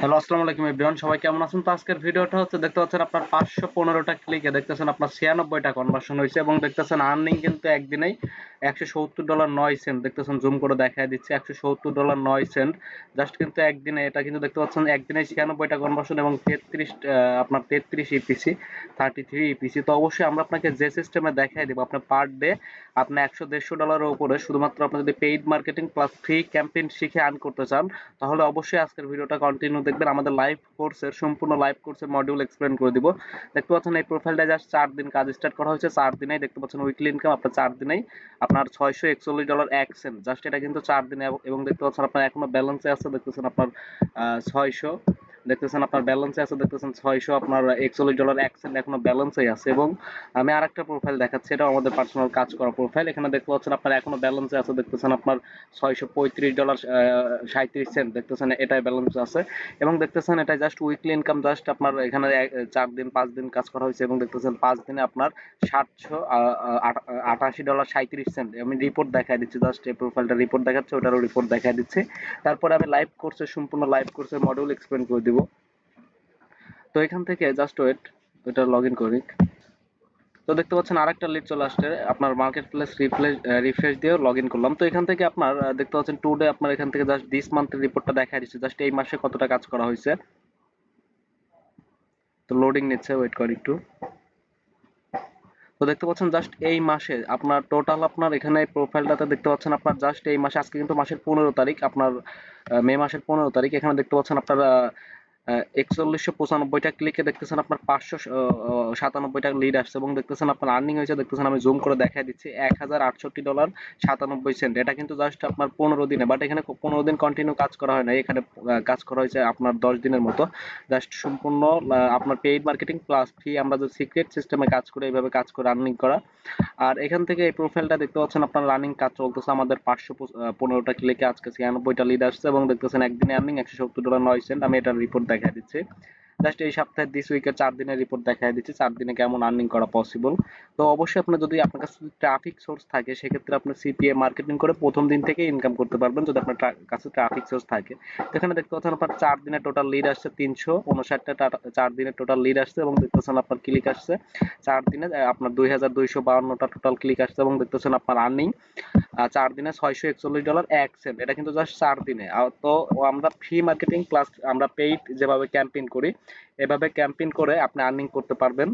Hello, আসসালামু আলাইকুম everyone. সবাই কেমন আছেন? তো আজকের ভিডিওটা হচ্ছে দেখতে পাচ্ছেন আপনার ৫১৫টা ক্লিকে দেখতেছেন আপনার ৯৬টা কনভার্সন হইছে এবং দেখতেছেন আর্নিং কিন্তু একদিনেই $১৭০.৯ দেখতেছেন, জুম করে দেখায় দিচ্ছি। $১৭০.৯ জাস্ট কিন্তু একদিনে, এটা কিন্তু দেখতে পাচ্ছেন একদিনেই ৯৬টা কনভার্সন এবং ৩৩ আপনার ৩৩ ইপিসি, 33 ইপিসি। তো অবশ্যই আমরা আপনাকে যে সিস্টেমে দেখায় দিব, আপনার পার ডে আপনি $১০০-১৫০ উপরে শুধুমাত্র আপনি যদি paid marketing plus free campaign শিখে আর্ন করতে চান, তাহলে অবশ্যই আজকের ভিডিওটা কন্টিনিউ দেখবেন। আমাদের লাইভ কোর্সের সম্পূর্ণ লাইভ কোর্সের মডিউল এক্সপ্লেন করে দিব। দেখতে পাচ্ছেন এই প্রোফাইলটা জাস্ট 4 দিন কাজ স্টার্ট করা হয়েছে। 4 দিনেই দেখতে পাচ্ছেন উইকলি ইনকাম আপনার 4 দিনেই আপনার $৬৪১ জাস্ট, এটা কিন্তু 4 দিনে। এবং দেখতে পাচ্ছেন আপনার এখনো ব্যালেন্সে আছে, দেখতেছেন আপনার 600, দেখতেছেন আপনার ব্যালেন্সে আছে, দেখতেছেন 600 আপনার $41 এখনো ব্যালেন্সেই আছে। এবং আমি আরেকটা প্রোফাইল দেখাচ্ছি, এটা আমাদের পার্সোনাল কাজ করা প্রোফাইল। এখানে দেখতে পাচ্ছেন আপনার এখনো ব্যালেন্সে আছে, দেখতেছেন আপনার $635.37 দেখতেছেন, এটাই ব্যালেন্স আছে। এবং দেখতেছেন এটা জাস্ট উইকলি ইনকাম, জাস্ট আপনার এখানে 4 দিন 5 দিন কাজ করা হয়েছে এবং দেখতেছেন 5 দিনে আপনার $788.37। আমি রিপোর্ট দেখাই দিচ্ছি, জাস্ট এই প্রোফাইলটা রিপোর্ট দেখাচ্ছে, ওটারও রিপোর্ট দেখাই দিচ্ছি। তারপরে আমি লাইভ কোর্সের সম্পূর্ণ লাইভ কোর্সের মডিউল এক্সপ্লেন করে দিব। তো এখান থেকে জাস্ট ওয়েট, এটা লগ ইন করি। তো দেখতে পাচ্ছেন আরেকটা লিড চলে আসছে, আপনার মার্কেট প্লেস রিফ্রেশ দিয়ে লগ ইন করলাম। তো এখান থেকে আপনার দেখতে পাচ্ছেন টুডে আপনার এখান থেকে জাস্ট দিস মান্থের রিপোর্টটা দেখা দিচ্ছে, জাস্ট এই মাসে কতটা কাজ করা হয়েছে। তো লোডিং নিচ্ছে, ওয়েট করি একটু। তো দেখতে পাচ্ছেন জাস্ট এই মাসে আপনার টোটাল, আপনার এখানে প্রোফাইলটাতে দেখতে পাচ্ছেন আপনার জাস্ট এই মাসে, আজকে কিন্তু মাসের 15 তারিখ, আপনার মে মাসের 15 তারিখ। এখানে দেখতে পাচ্ছেন আপনার ৪১৯৫টা ক্লিকে দেখতেছেন আপনার ৫৯৭টা লিড আসছে এবং দেখতেছেন আপনার আর্নিং হয়েছে, দেখতেছেন আমি জুম করে দেখাই দিচ্ছি, $১,০৬৮.৯৭। এটা কিন্তু জাস্ট আপনার 15 দিনে, বাট এখানে 15 দিন কন্টিনিউ কাজ করা হয় না, এখানে কাজ করা হয়েছে আপনার 10 দিনের মতো। জাস্ট সম্পূর্ণ আপনার পেইড মার্কেটিং প্লাস ফ্রি, আমরা যে সিক্রেট সিস্টেমে কাজ করে এইভাবে কাজ করে আর্নিং করা। আর এখান থেকে এই প্রোফাইলটা দেখতে পাচ্ছেন আপনার রানিং কাজ চলতেছে আমাদের ৫১৫টা ক্লিকে আজকে ৯৬টা লিড আসছে এবং দেখতেছেন একদিনে আর্নিং $১৭০.৯। আমি এটার রিপোর্ট দেখাই দিচ্ছি, জাস্ট এই সপ্তাহে দিস উইকের 4 দিনের রিপোর্ট দেখাই দিচ্ছি, 4 দিনে কেমন আর্নিং করা পসিবল। তো অবশ্যই আপনি যদি আপনার কাছে ট্রাফিক সোর্স থাকে, সেক্ষেত্রে আপনি সিপিএ মার্কেটিং করে প্রথম দিন থেকে ইনকাম করতে পারবেন, যদি আপনার কাছে ট্রাফিক সোর্স থাকে। তো এখানে দেখতে পাচ্ছেন আপনার 4 দিনে টোটাল লিড আসছে ৩৫৯টা, 4 দিনে টোটাল লিড আসছে এবং দেখতেছেন আপনার ক্লিক আসছে 4 দিনে আপনার ২২৫২টা টোটাল ক্লিক আসছে এবং দেখতেছেন আপনার আর্নিং 4 দিনে $৬৪১। এটা কিন্তু জাস্ট 4 দিনে। তো আমরা ফ্রি মার্কেটিং প্লাস আমরা পেইড যেভাবে ক্যাম্পেইন করি, এভাবে ক্যাম্পেইন করে আপনি আর্নিং করতে পারবেন।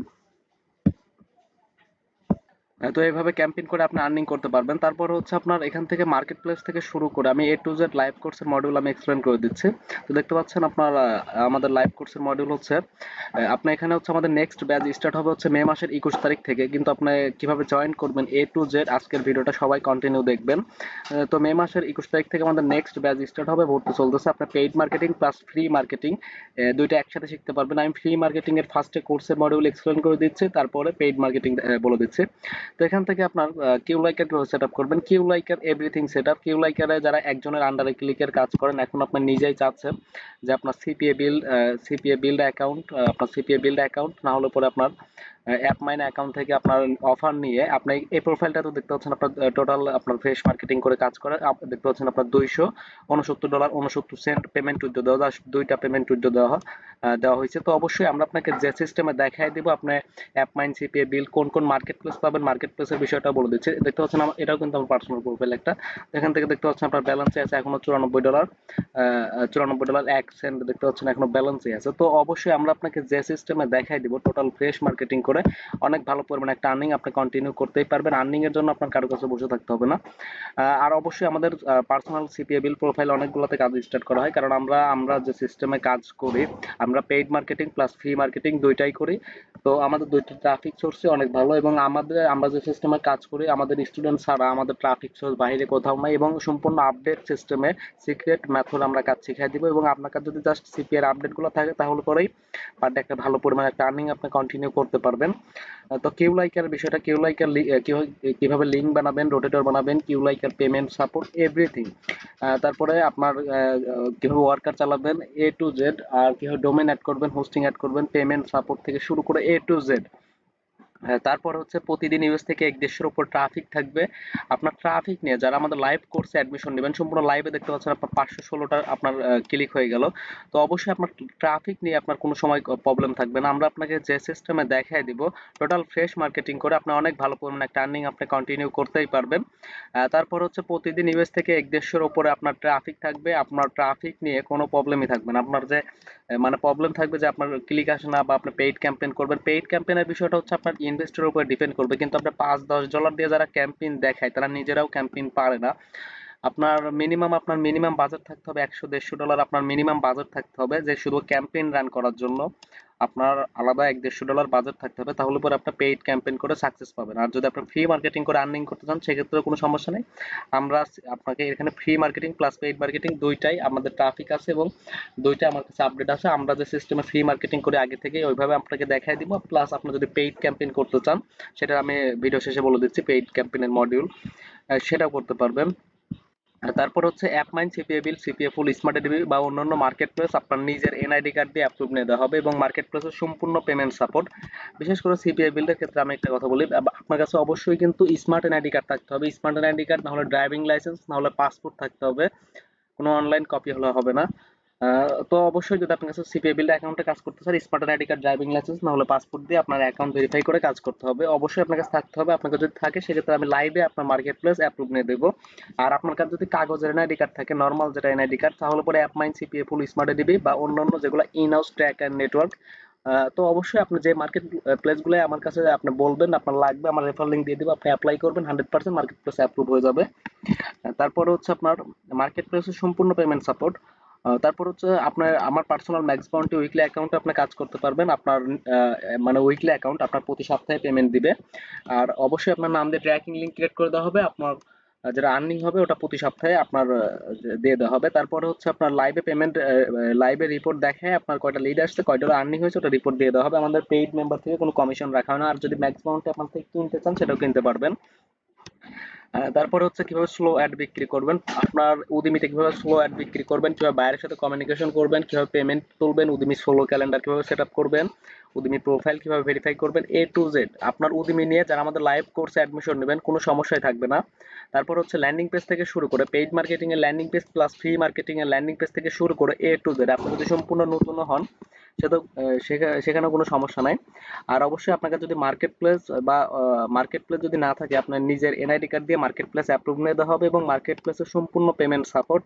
তো এইভাবে ক্যাম্পেইন করে আপনি আর্নিং করতে পারবেন। তারপর হচ্ছে আপনার এখান থেকে মার্কেট প্লেস থেকে শুরু করে আমি এ টু জেড লাইভ কোর্সের মডিউল আমি এক্সপ্লেন করে দিচ্ছি। তো দেখতে পাচ্ছেন আপনার আমাদের লাইভ কোর্সের মডিউল হচ্ছে, আপনি এখানে হচ্ছে আমাদের নেক্সট ব্যাচ স্টার্ট হবে হচ্ছে মে মাসের 21 তারিখ থেকে। কিন্তু আপনি কিভাবে জয়েন করবেন এ টু জেড আজকের ভিডিওটা সবাই কন্টিনিউ দেখবেন। তো মে মাসের 21 তারিখ থেকে আমাদের নেক্সট ব্যাচ স্টার্ট হবে, ভর্তি চলতেছে। আপনার paid marketing plus free marketing দুইটা একসাথে শিখতে পারবেন। আমি ফ্রি মার্কেটিং এর ফার্স্টে কোর্সের মডিউল এক্সপ্লেন করে দিচ্ছি, তারপরে পেইড মার্কেটিং বলে দিচ্ছি। তো এখান থেকে আপনার কিউ লাইকার কিভাবে সেট আপ করবেন, কিউ লাইকার এভরিথিং সেট আপ। কিউ লাইকারে যারা একজনের আন্ডারে ক্লিকের কাজ করেন, এখন আপনার নিজেই চাচ্ছেন যে আপনার সিপিএ বিল্ড অ্যাকাউন্ট, আপনার সিপিএ বিল্ড অ্যাকাউন্ট না হলে পরে আপনার অ্যাপ মাইন অ্যাকাউন্ট থেকে আপনার অফার নিয়ে আপনি এই প্রোফাইলটা তো দেখতে পাচ্ছেন আপনার টোটাল আপনার ফ্রেশ মার্কেটিং করে কাজ করে দেখতে পাচ্ছেন আপনার $269.69 পেমেন্ট উইথড্র দেওয়া, দুইটা পেমেন্ট উইথড্র দেওয়া হয়েছে। তো অবশ্যই আমরা আপনাকে যে সিস্টেমে দেখাই দিব, আপনি অ্যাপ মাইন সিপিএ বিল কোন কোন মার্কেট প্লেস পাবেন, মার্কেট প্লেসের বিষয়টা বলে দিচ্ছে। দেখতে পাচ্ছেন এটাও কিন্তু আমার পার্সোনাল প্রোফাইল একটা। এখান থেকে দেখতে পাচ্ছেন আপনার ব্যালেন্সে আছে এখনো $94.94 দেখতে পাচ্ছেন এখনো ব্যালেন্সে আছে। তো অবশ্যই আমরা আপনাকে যে সিস্টেমে দেখাই দিব টোটাল ফ্রেশ মার্কেটিং করে অনেক ভালো পরিমাণে একটা আর্নিং আপনি কন্টিনিউ করতেই পারবেন। আর্নিং এর জন্য আপনার কারো কাছে বসে থাকতে হবে না। আর অবশ্যই আমাদের পার্সোনাল সিপিএ বিল প্রোফাইল অনেকগুলোতে কাজ স্টার্ট করা হয়, কারণ আমরা যে সিস্টেমে কাজ করি, আমরা paid marketing plus free marketing দুইটাই করি। তো আমাদের দুইটা ট্রাফিক সোর্সই অনেক ভালো এবং আমরা যে সিস্টেমে কাজ করি, আমাদের স্টুডেন্ট ছাড়া আমাদের ট্রাফিক সোর্স বাইরে কোথাও নাই এবং সম্পূর্ণ আপডেট সিস্টেমে সিক্রেট মেথড আমরা কাজ শিখাই দিব। এবং আপনার কাছে যদি জাস্ট সিপি এর আপডেটগুলো থাকে, তাহলে পরেই পার ডে একটা ভালো পরিমাণে একটা আর্নিং আপনি কন্টিনিউ করতে পারবেন। তো কিউ লাইকার বিষয়টা, কিউ লাইকার কিভাবে লিঙ্ক বানাবেন, রোটেটর বানাবেন, Q liker payment support everything, তারপরে আপনার কিভাবে ওয়ার্কার চালাবেন এ টু জেড, আর কিভাবে ডোমেন অ্যাড করবেন, হোস্টিং অ্যাড করবেন, পেমেন্ট সাপোর্ট থেকে শুরু করে এ টু জেড হ্যাঁ, তারপর হচ্ছে প্রতিদিন ইউএস থেকে ১-১৫০ উপর ট্রাফিক থাকবে। আপনার ট্রাফিক নিয়ে যারা আমাদের লাইভ কোর্সে অ্যাডমিশন নেবেন, সম্পূর্ণ লাইভে দেখতে পাচ্ছেন আপনার ৫১৬টা আপনার ক্লিক হয়ে গেল। তো অবশ্যই আপনার ট্রাফিক নিয়ে আপনার কোনো সময় প্রবলেম থাকবে না। আমরা আপনাকে যে সিস্টেমে দেখায় দিব, টোটাল ফ্রেশ মার্কেটিং করে আপনি অনেক ভালো পরিমাণে একটা আর্নিং আপনি কন্টিনিউ করতেই পারবেন। তারপর হচ্ছে প্রতিদিন ইউএস থেকে ১-১৫০ উপরে আপনার ট্রাফিক থাকবে। আপনার ট্রাফিক নিয়ে কোনো প্রবলেমই থাকবে না। আপনার যে মানে প্রবলেম থাকবে যে আপনার ক্লিক আসে না বা আপনি পেইড ক্যাম্পেইন করবেন। পেইড ক্যাম্পেইনের বিষয়টা হচ্ছে আপনার ইনভেস্টরের উপর ডিপেন্ড করবে। কিন্তু আপনার $৫-১০ দিয়ে যারা ক্যাম্পেইন দেখায় তারা নিজেরাও ক্যাম্পেইন পারে না। আপনার মিনিমাম বাজেট থাকতে হবে $১০০-১৫০। আপনার মিনিমাম বাজেট থাকতে হবে যে শুধু ক্যাম্পেইন রান করার জন্য। আপনার আলাদা $১-১৫০ বাজেট থাকতে হবে, তাহলে পরে আপনি পেইড ক্যাম্পেইন করে সাকসেস পাবেন। আর যদি আপনি ফ্রি মার্কেটিং করে আর্নিং করতে চান সেক্ষেত্রে কোনো সমস্যা নেই। আমরা আপনাকে এখানে free marketing plus paid marketing দুইটাই আমাদের ট্রাফিক আছে এবং দুইটা আমার কাছে আপডেট আছে। আমরা যে সিস্টেমে ফ্রি মার্কেটিং করে আগে থেকে ওইভাবে আপনাকে দেখাই দিব। প্লাস আপনি যদি পেইড ক্যাম্পেইন করতে চান সেটা আমি ভিডিও শেষে বলে দিচ্ছি, পেইড ক্যাম্পেইনের মডিউল সেটাও করতে পারবেন। আর তারপর হচ্ছে অ্যাপমাইন, সিপিএ বিল, সিপিএ ফুল, স্মার্ট এডিবি বা অন্যান্য মার্কেট প্লেস আপনার নিজের এনআইডি কার্ড দিয়ে অ্যাপ্রুভ নিতে হবে এবং মার্কেট প্লেসের সম্পূর্ণ পেমেন্ট সাপোর্ট। বিশেষ করে সিপিএ বিলের ক্ষেত্রে আমি একটা কথা বলি, আপনার কাছে অবশ্যই কিন্তু স্মার্ট এনআইডি কার্ড থাকতে হবে। স্মার্ট এনআইডি কার্ড না হলে ড্রাইভিং লাইসেন্স না হলে পাসপোর্ট থাকতে হবে, কোনো অনলাইন কপি হলে হবে না। তো অবশ্যই যদি আপনার কাছে সিপিএ বিল অ্যাকাউন্টে কাজ করতে চান, smart ID card, driving licence না হলে পাসপোর্ট দিয়ে আপনার অ্যাকাউন্ট ভেরিফাই করে কাজ করতে হবে। অবশ্যই আপনার কাছে থাকতে হবে। আপনার কাছে যদি থাকে সেক্ষেত্রে আমি লাইভে আপনার মার্কেট প্লেস অ্যাপ্রুভ নিয়ে দেবো। আর আপনার কাছে যদি কাগজের এনআইডি কার্ড থাকে, নর্মাল যেটা এনআইডি কার্ড, তাহলে পরে অ্যাপমাইন, সিপিএ ফুল, স্মার্ট এডিবি বা অন্যান্য যেগুলো in house track and network. তো অবশ্যই আপনি যে মার্কেট প্লেসগুলো আমার কাছে আপনি বলবেন আপনার লাগবে, আমার রেফার লিঙ্ক দিয়ে দিব, আপনি অ্যাপ্লাই করবেন, 100% মার্কেট প্লেস অ্যাপ্রুভ হয়ে যাবে। তারপরে হচ্ছে আপনার মার্কেট প্লেসের সম্পূর্ণ পেমেন্ট সাপোর্ট। তারপর হচ্ছে আপনার আমার পার্সোনাল ম্যাক্স বাউন্টি উইকলি অ্যাকাউন্টে আপনি কাজ করতে পারবেন। আপনার মানে উইকলি অ্যাকাউন্ট আপনার প্রতি সপ্তাহে পেমেন্ট দিবে। আর অবশ্যই আপনার নাম দিয়ে ট্র্যাকিং লিঙ্ক ক্রিয়েট করে দেওয়া হবে। আপনার যেটা আর্নিং হবে ওটা প্রতি সপ্তাহে আপনার দিয়ে দেওয়া হবে। তারপরে হচ্ছে আপনার লাইভে পেমেন্ট, লাইভে রিপোর্ট দেখায় আপনার কয়টা লিড আসছে, কয় ডলার আর্নিং হয়েছে ওটা রিপোর্ট দিয়ে দেওয়া হবে। আমাদের পেইড মেম্বার থেকে কোনো কমিশন রাখা হয় না। আর যদি ম্যাক্স বাউন্টি আপনার থেকে কিনতে চান সেটাও কিনতে পারবেন। তারপরে হচ্ছে কিভাবে স্লো অ্যাড বিক্রি করবেন, আপনার উদ্যমিতে কিভাবে স্লো অ্যাড বিক্রি করবেন, কিভাবে বাইরের সাথে কমিউনিকেশন করবেন, কিভাবে পেমেন্ট তুলবেন, উদ্যমি সোলো ক্যালেন্ডার কিভাবে সেট আপ করবেন, উদ্যমি প্রোফাইল কিভাবে ভেরিফাই করবেন, এ টু জেড আপনার উদ্যমি নিয়ে যারা আমাদের লাইভ কোর্সে অ্যাডমিশন নেবেন কোনো সমস্যাই থাকবে না। তারপর হচ্ছে ল্যান্ডিং পেজ থেকে শুরু করে পেইড মার্কেটিং এর landing page plus free marketing এর ল্যান্ডিং পেজ থেকে শুরু করে এ টু জেড আপনি যদি সম্পূর্ণ নতুন হন সেটা সেখানেও কোনো সমস্যা নাই। আর অবশ্যই আপনাকে যদি মার্কেট প্লেস বা মার্কেট প্লেস যদি না থাকে আপনার নিজের এনআইডি কার্ড দিয়ে মার্কেট প্লেস অ্যাপ্রুভ নিয়ে দেওয়া হবে এবং মার্কেট প্লেসের সম্পূর্ণ পেমেন্ট সাপোর্ট।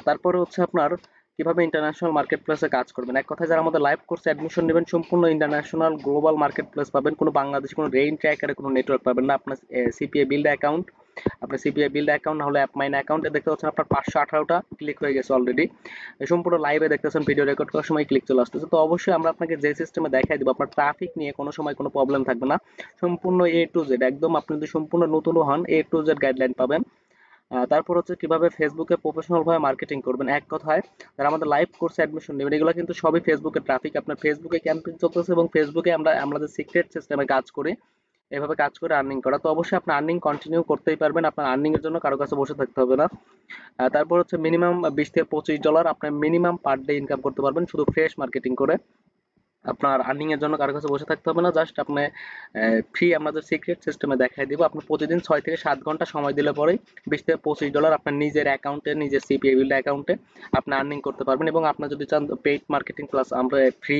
তারপরে হচ্ছে আপনার কিভাবে ইন্টারন্যাশনাল মার্কেট প্লেসে কাজ করবেন, এক কথায় যারা আমাদের লাইভ কোর্সে অ্যাডমিশন নেবেন সম্পূর্ণ ইন্টারন্যাশনাল গ্লোবাল মার্কেট প্লেস পাবেন, কোনো বাংলাদেশি কোনো রেইন ট্র্যাকারে কোনো নেটওয়ার্ক পাবেন না। আপনার সিপিএ বিল্ড অ্যাকাউন্ট, আপনার সিপিআই বিল্ড অ্যাকাউন্ট না হলে অ্যাপমাইন অ্যাকাউন্টে দেখতে পাচ্ছেন আপনার 518টা ক্লিক হয়ে গেছে অলরেডি। সম্পূর্ণ লাইভে দেখতেছেন, ভিডিও রেকর্ড করার সময় ক্লিক চলে আসতেছে। তো অবশ্যই আমরা আপনাকে যে সিস্টেমে দেখাই দিব আপনার ট্রাফিক নিয়ে কোনো সময় কোনো প্রবলেম থাকবে না। সম্পূর্ণ এ টু জেড একদম আপনি যদি সম্পূর্ণ নতুন হন এ টু জেড গাইডলাইন পাবেন। তারপর হচ্ছে কিভাবে ফেসবুকে প্রফেশনাল ভাবে মার্কেটিং করবেন, এক কথায় যারা আমাদের লাইভ কোর্সে অ্যাডমিশন নেবেন এগুলো কিন্তু সবই ফেসবুকের ট্রাফিক। আপনার ফেসবুকে ক্যাম্পেইন চলতেছে এবং ফেসবুকে আমরা আমাদের সিক্রেট সিস্টেমে কাজ করি, এভাবে কাজ করে আর্নিং করা। তো অবশ্যই আপনি আর্নিং কন্টিনিউ করতেই পারবেন, আপনার আর্নিং এর জন্য কারো কাছে বসে থাকতে হবে না। তারপর হচ্ছে মিনিমাম $20 থেকে $25 আপনি মিনিমাম পার ডে ইনকাম করতে পারবেন শুধু ফ্রেশ মার্কেটিং করে। আপনার আর্নিং এর জন্য কারো কাছে বসে থাকতে হবে না, জাস্ট আপনি ফ্রি আমাদের সিক্রেট সিস্টেমে দেখাই দিব। আপনি প্রতিদিন 6 থেকে 7 ঘন্টা সময় দিলে পরেই $20 থেকে $25 আপনার নিজের অ্যাকাউন্টে, নিজের সিপিএ বিল্ড অ্যাকাউন্টে আপনি আর্নিং করতে পারবেন। এবং আপনার যদি চান পেইড মার্কেটিং প্লাস আমরা ফ্রি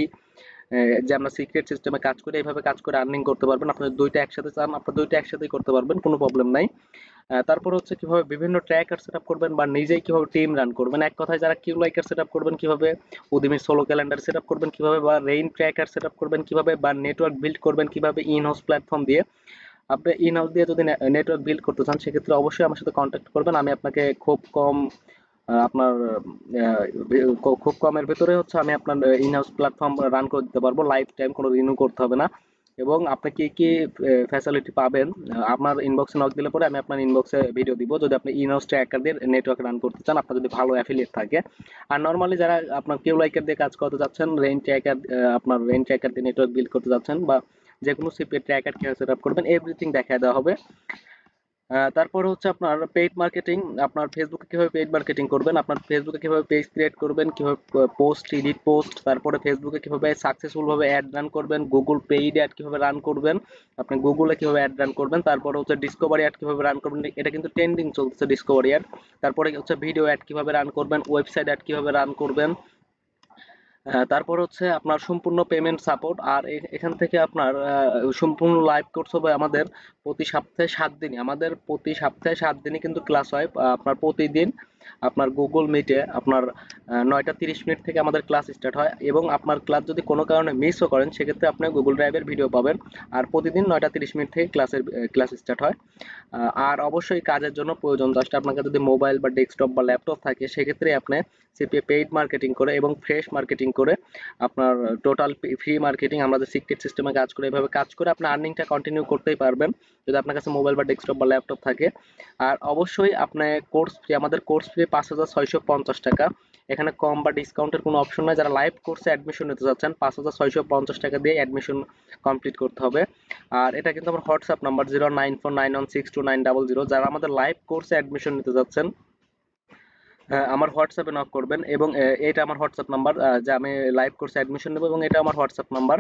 যে আমরা সিক্রেট সিস্টেমে কাজ করি এইভাবে কাজ করে আর্নিং করতে পারবেন। আপনি দুইটা একসাথে চান আপনি দুইটা একসাথেই করতে পারবেন, কোনো প্রবলেম নাই। তারপর হচ্ছে কিভাবে বিভিন্ন ট্র্যাকার সেট আপ করবেন বা নিজেই কিভাবে টিম রান করবেন, এক কথায় যারা কিউ লাইকার সেট আপ করবেন, কিভাবে উদ্যমী সোলো ক্যালেন্ডার সেট আপ করবেন, কিভাবে বা রেইন ট্র্যাকার সেট আপ করবেন, কিভাবে বা নেটওয়ার্ক বিল্ড করবেন, কিভাবে ইন হাউস প্ল্যাটফর্ম দিয়ে আপনি ইন হাউস দিয়ে যদি নেটওয়ার্ক বিল্ড করতে চান সেক্ষেত্রে অবশ্যই আমার সাথে কন্ট্যাক্ট করবেন। আমি আপনাকে খুব কম আপনার খুব কমের ভেতরে হচ্ছে আমি আপনার ইন হাউস প্ল্যাটফর্ম রান করে দিতে পারবো, লাইফ টাইম কোনো রিনিউ করতে হবে না। এবং আপনি কি কি ফ্যাসিলিটি পাবেন আপনার ইনবক্সে নক দিলে পরে আমি আপনার ইনবক্সে ভিডিও দিব যদি আপনি ইন হাউস ট্র্যাকার দিয়ে নেটওয়ার্ক রান করতে চান, আপনার যদি ভালো অ্যাফিলিয়েট থাকে। আর নর্মালি যারা আপনার কেউ লাইকার দিয়ে কাজ করতে যাচ্ছেন, রেইন ট্র্যাকার আপনার রেইন ট্র্যাকার দিয়ে নেটওয়ার্ক বিল্ড করতে যাচ্ছেন বা যে কোনো সিপি ট্র্যাকার কিভাবে সেট আপ করবেন এভরিথিং দেখায় দেওয়া হবে। তারপরে হচ্ছে আপনার পেইড মার্কেটিং। আপনার ফেসবুকে কিভাবে পেইড মার্কেটিং করবেন, আপনার ফেসবুকে কিভাবে পেজ ক্রিয়েট করবেন, কিভাবে পোস্ট, এডিট পোস্ট, তারপরে ফেসবুকে কিভাবে সাকসেসফুল ভাবে অ্যাড রান করবেন, গুগল পেইড অ্যাড কিভাবে রান করবেন, আপনি গুগলে কিভাবে অ্যাড রান করবেন, তারপরে হচ্ছে ডিসকভারি অ্যাড কিভাবে রান করবেন, এটা কিন্তু ট্রেন্ডিং চলতেছে ডিসকভারি অ্যাড। তারপরে হচ্ছে ভিডিও অ্যাড কিভাবে রান করবেন, ওয়েবসাইট অ্যাড কিভাবে রান করবেন। তারপর হচ্ছে আপনার সম্পূর্ণ পেমেন্ট সাপোর্ট। আর এখান থেকে আপনার সম্পূর্ণ লাইভ কোর্স হবে আমাদের প্রতি সপ্তাহে 7 দিনই, আমাদের প্রতি সপ্তাহে 7 দিনই কিন্তু ক্লাস হয়। আপনার প্রতিদিন আপনার গুগল মিটে আপনার 9টা 30 মিনিট থেকে আমাদের ক্লাস স্টার্ট হয়, এবং আপনার ক্লাস যদি কোনো কারণে মিসও করেন সেক্ষেত্রে আপনি গুগল ড্রাইভের ভিডিও পাবেন। আর প্রতিদিন 9টা 30 মিনিট থেকে ক্লাস স্টার্ট হয়। আর অবশ্যই কাজের জন্য প্রয়োজন, জাস্ট আপনার কাছে যদি মোবাইল বা ডেস্কটপ বা ল্যাপটপ থাকে সেক্ষেত্রে আপনি সিপিএ পেইড মার্কেটিং করে এবং ফ্রেশ মার্কেটিং করে আপনার টোটাল ফ্রি মার্কেটিং, আমরা যে সিক্রেট সিস্টেমে কাজ করে এভাবে কাজ করে আপনি আর্নিংটা কন্টিনিউ করতেই পারবেন যদি আপনার কাছে মোবাইল বা ডেস্কটপ বা ল্যাপটপ থাকে। আর অবশ্যই আপনি কোর্স ফি, আমাদের কোর্স ফি 5,650 টাকা। এখানে কম বা ডিসকাউন্টের কোনো অপশন নাই। যারা লাইভ কোর্সে অ্যাডমিশন নিতে যাচ্ছেন 5,650 টাকা দিয়ে অ্যাডমিশন কমপ্লিট করতে হবে। আর এটা কিন্তু আমার হোয়াটসঅ্যাপ নাম্বার 09491629000। যারা আমাদের লাইভ কোর্সে অ্যাডমিশন নিতে যাচ্ছেন আমার হোয়াটসঅ্যাপে নক করবেন, এবং এটা আমার হোয়াটসঅ্যাপ নাম্বার যে আমি লাইভ কোর্সে অ্যাডমিশন নেব, এবং এটা আমার হোয়াটসঅ্যাপ নাম্বার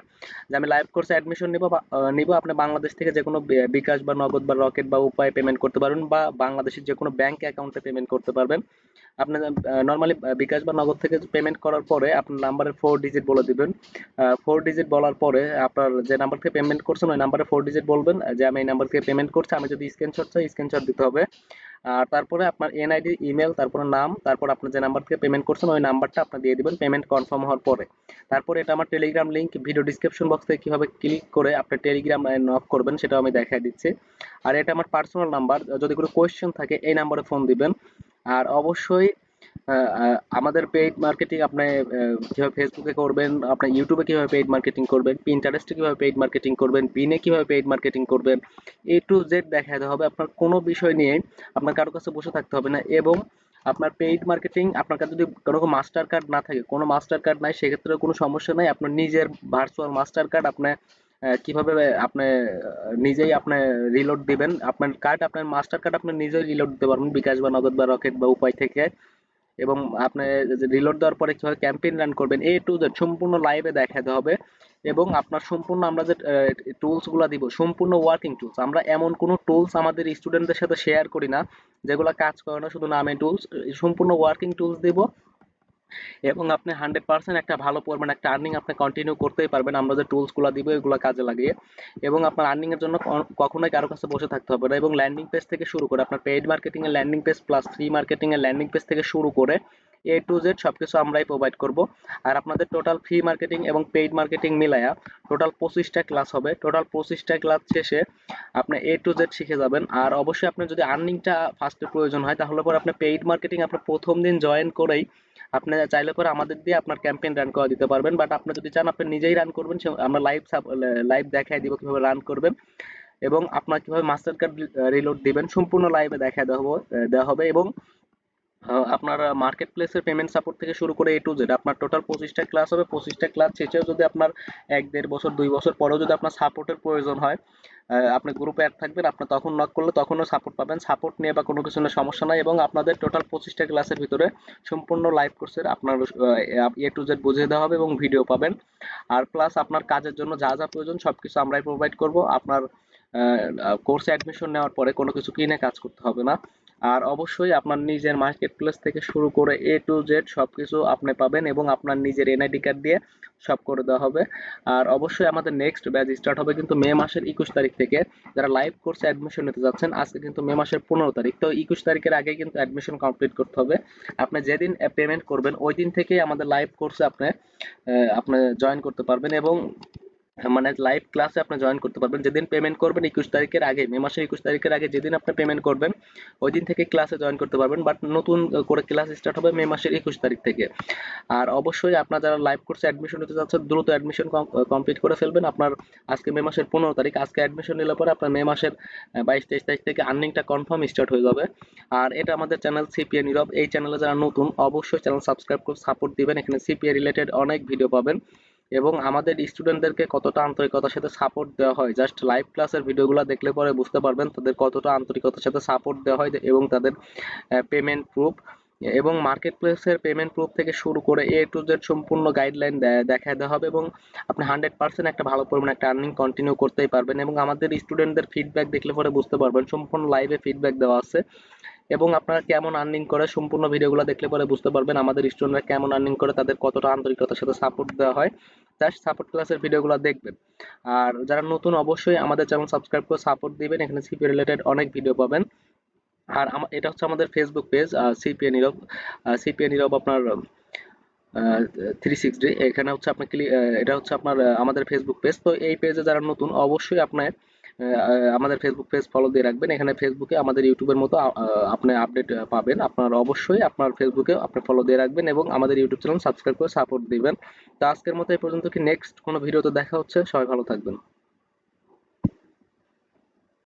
যে আমি লাইভ কোর্সে অ্যাডমিশন নিব। আপনি বাংলাদেশ থেকে যে কোনো বিকাশ বা নগদ বা রকেট বা উপায় পেমেন্ট করতে পারবেন, বা বাংলাদেশের যে কোনো ব্যাংক অ্যাকাউন্টে পেমেন্ট করতে পারবেন। আপনি নর্মালি বিকাশ বা নগদ থেকে পেমেন্ট করার পরে আপনার নাম্বারের 4 ডিজিট বলে দিবেন। 4 ডিজিট বলার পরে আপনার যে নাম্বার থেকে পেমেন্ট করছেন ওই নাম্বারে 4 ডিজিট বলবেন যে আমি এই নাম্বার থেকে পেমেন্ট করছি। আমি যদি স্ক্রিনশট চাই স্ক্রিনশট দিতে হবে। আর তারপরে আপনার এনআইডি, ইমেল, তারপরে নাম, তারপর আপনি যে নাম্বার থেকে পেমেন্ট করছেন ওই নাম্বারটা আপনি দিয়ে দিবেন পেমেন্ট কনফার্ম হওয়ার পরে। তারপরে এটা আমার Telegram link, video description box থেকে কিভাবে ক্লিক করে আপনি টেলিগ্রাম নক করবেন সেটাও আমি দেখাই দিচ্ছি। আর এটা আমার পার্সোনাল নাম্বার, যদি কোনো কোয়েশ্চেন থাকে এই নাম্বারে ফোন দিবেন। আর অবশ্যই আমাদের পেইড মার্কেটিং আপনি কিভাবে ফেসবুকে করবেন, আপনি ইউটিউবে কিভাবে পেইড মার্কেটিং করবেন, পিন্টারেস্টে কিভাবে পেইড মার্কেটিং করবেন, বিনে কিভাবে পেইড মার্কেটিং করবেন, A to Z দেখাতে হবে। আপনার কোনো বিষয় নিয়ে আপনার কারো কাছে বসে থাকতে হবে না। এবং আপনার পেইড মার্কেটিং, আপনার কাছে যদি কোনো মাস্টার কার্ড না থাকে, কোনো মাস্টার কার্ড নাই সেক্ষেত্রে কোনো সমস্যা নাই। আপনার নিজের ভার্চুয়াল মাস্টার কার্ড আপনি কিভাবে আপনি নিজেই আপনি রিলোড দিবেন, আপনার কার্ড, আপনার মাস্টার কার্ড আপনি নিজেই রিলোড দিতে পারবেন বিকাশ বা নগদ বা রকেট বা উপায় থেকে। এবং আপনি রিলোড দেওয়ার পরে কিভাবে ক্যাম্পেইন রান করবেন A to Z সম্পূর্ণ লাইভে দেখাতে হবে। এবং আপনার সম্পূর্ণ আমরা যে টুলস গুলা দিব সম্পূর্ণ ওয়ার্কিং টুলস, আমরা এমন কোনো টুলস আমাদের স্টুডেন্টদের সাথে শেয়ার করি না যেগুলো কাজ করে না, শুধু নামে টুলস। সম্পূর্ণ ওয়ার্কিং টুলস দিব, এবং আপনি 100% একটা ভালো পরিমাণ একটা আর্নিং আপনি কন্টিনিউ করতেই পারবেন আমরা যে টুলস গুলো দিব এগুলো কাজে লাগিয়ে। এবং আপনার আর্নিং এর জন্য কখনোই কারো কাছে বসে থাকতে হবে না। এবং ল্যান্ডিং পেজ থেকে শুরু করে আপনার পেইড মার্কেটিং এর landing page plus free marketing এর ল্যান্ডিং পেজ থেকে শুরু করে A to Z সবকিছু আমরাই প্রোভাইড করব। আর আপনাদের টোটাল ফ্রি মার্কেটিং এবং পেইড মার্কেটিং মিলায়া টোটাল 25টা ক্লাস হবে। টোটাল 25টা ক্লাস শেষে আপনি A to Z শিখে যাবেন। আর অবশ্যই আপনার যদি আর্নিংটা ফার্স্টে প্রয়োজন হয় তাহলে পরে আপনি পেইড মার্কেটিং আপনার প্রথম দিন জয়েন করেই আপনি চাইলে পরে আমাদের দিয়ে আপনার ক্যাম্পেইন রান করে দিতে পারবেন। বাট আপনি যদি চান আপনি নিজেই রান করবেন, আমরা লাইভ দেখাই দিব কিভাবে রান করবেন, এবং আপনার কিভাবে মাস্টার কার্ড রিলোড দিবেন সম্পূর্ণ লাইভে দেখায় দেওয়া হবে। এবং আপনার মার্কেট প্লেসের পেমেন্ট সাপোর্ট থেকে শুরু করে A to Z আপনার টোটাল 25টা ক্লাস হবে। 25টা ক্লাস শেষেও যদি আপনার 1-1.5 বছর 2 বছর পরেও যদি আপনার সাপোর্টের প্রয়োজন হয়, আপনি গ্রুপে অ্যাড থাকবেন, আপনার তখন নক করলে তখনও সাপোর্ট পাবেন। সাপোর্ট নিয়ে বা কোনো কিছু নিয়ে সমস্যা নাই। এবং আপনাদের টোটাল 25টা ক্লাসের ভিতরে সম্পূর্ণ লাইভ কোর্সের আপনার A to Z বুঝিয়ে দেওয়া হবে এবং ভিডিও পাবেন। আর প্লাস আপনার কাজের জন্য যা যা প্রয়োজন সবকিছু আমরাই প্রোভাইড করব। আপনার কোর্সে অ্যাডমিশন নেওয়ার পরে কোনো কিছু কিনে কাজ করতে হবে না। আর অবশ্যই আপনার নিজের মার্কেট প্লেস থেকে শুরু করে A to Z সবকিছু আপনি পাবেন, এবং আপনার নিজের এনআইডি কার্ড দিয়ে সব করে দেওয়া হবে। আর অবশ্যই আমাদের নেক্সট ব্যাচ স্টার্ট হবে কিন্তু মে মাসের 21 তারিখ থেকে। যারা লাইভ কোর্সে অ্যাডমিশন নিতে যাচ্ছেন, আজকে কিন্তু মে মাসের 15 তারিখ, তো 21 তারিখের আগে কিন্তু অ্যাডমিশন কমপ্লিট করতে হবে। আপনি যেদিন পেমেন্ট করবেন ওই দিন থেকেই আমাদের লাইভ কোর্সে আপনি জয়েন করতে পারবেন, এবং মানে লাইভ ক্লাসে আপনি জয়েন করতে পারবেন যেদিন পেমেন্ট করবেন 21 তারিখের আগে, মে মাসের 21 তারিখের আগে যেদিন আপনি পেমেন্ট করবেন ওই দিন থেকে ক্লাসে জয়েন করতে পারবেন। বাট নতুন করে ক্লাস স্টার্ট হবে মে মাসের 21 তারিখ থেকে। আর অবশ্যই আপনার যারা লাইভ কোর্সে অ্যাডমিশন নিতে যাচ্ছেন দ্রুত অ্যাডমিশন কমপ্লিট করে ফেলবেন। আপনার আজকে মে মাসের 15 তারিখ, আজকে অ্যাডমিশন নিলে পরে আপনার মে মাসের 22-23 তারিখ থেকে আর্নিংটা কনফার্ম স্টার্ট হয়ে যাবে। আর এটা আমাদের চ্যানেল সিপিএ নীরব, এই চ্যানেলে যারা নতুন অবশ্যই চ্যানেল সাবস্ক্রাইব করে সাপোর্ট দিবেন, এখানে সিপিএ রিলেটেড অনেক ভিডিও পাবেন। এবং আমাদের স্টুডেন্টদেরকে কতটা আন্তরিকতার সাথে সাপোর্ট দেওয়া হয়, জাস্ট লাইভ ক্লাসের ভিডিওগুলো দেখলে পরে বুঝতে পারবেন তাদের কতটা আন্তরিকতার সাথে সাপোর্ট দেওয়া হয় এবং তাদের পেমেন্ট প্রুফ এবং মার্কেট প্লেসের পেমেন্ট প্রুফ থেকে শুরু করে এ টু জেড সম্পূর্ণ গাইডলাইন দেখায় দেওয়া হবে এবং আপনি 100% একটা ভালো পরিমাণে একটা আর্নিং কন্টিনিউ করতেই পারবেন। এবং আমাদের স্টুডেন্টদের ফিডব্যাক দেখলে পরে বুঝতে পারবেন, সম্পূর্ণ লাইভে ফিডব্যাক দেওয়া আছে এবং আপনারা কেমন আর্নিং করে সম্পূর্ণ ভিডিওগুলো দেখলে পরে বুঝতে পারবেন আমাদের স্টুডেন্টরা কেমন আর্নিং করে, তাদের কতটা আন্তরিকতার সাথে সাপোর্ট দেওয়া হয়। জাস্ট সাপোর্ট ক্লাসের ভিডিওগুলো দেখবেন। আর যারা নতুন অবশ্যই আমাদের চ্যানেল সাবস্ক্রাইব করে সাপোর্ট দিবেন, এখানে সিপি রিলেটেড অনেক ভিডিও পাবেন। আর এটা হচ্ছে আমাদের ফেসবুক পেজ সিপিএ নীরব, সিপিএ নীরব আপনার 360। এখানে হচ্ছে আপনার এটা হচ্ছে আপনার আমাদের ফেসবুক পেজ। তো এই পেজে যারা নতুন অবশ্যই আপনার আমাদের ফেসবুক পেজ ফলো দিয়ে রাখবেন। এখানে ফেসবুকে আমাদের ইউটিউবের মতো আপনি আপডেট পাবেন। আপনার অবশ্যই আপনার ফেসবুকে আপনি ফলো দিয়ে রাখবেন এবং আমাদের ইউটিউব চ্যানেল সাবস্ক্রাইব করে সাপোর্ট দিবেন। তো আজকের মতো এই পর্যন্ত, কি নেক্সট কোনো ভিডিওতে দেখা হচ্ছে, সবাই ভালো থাকবেন।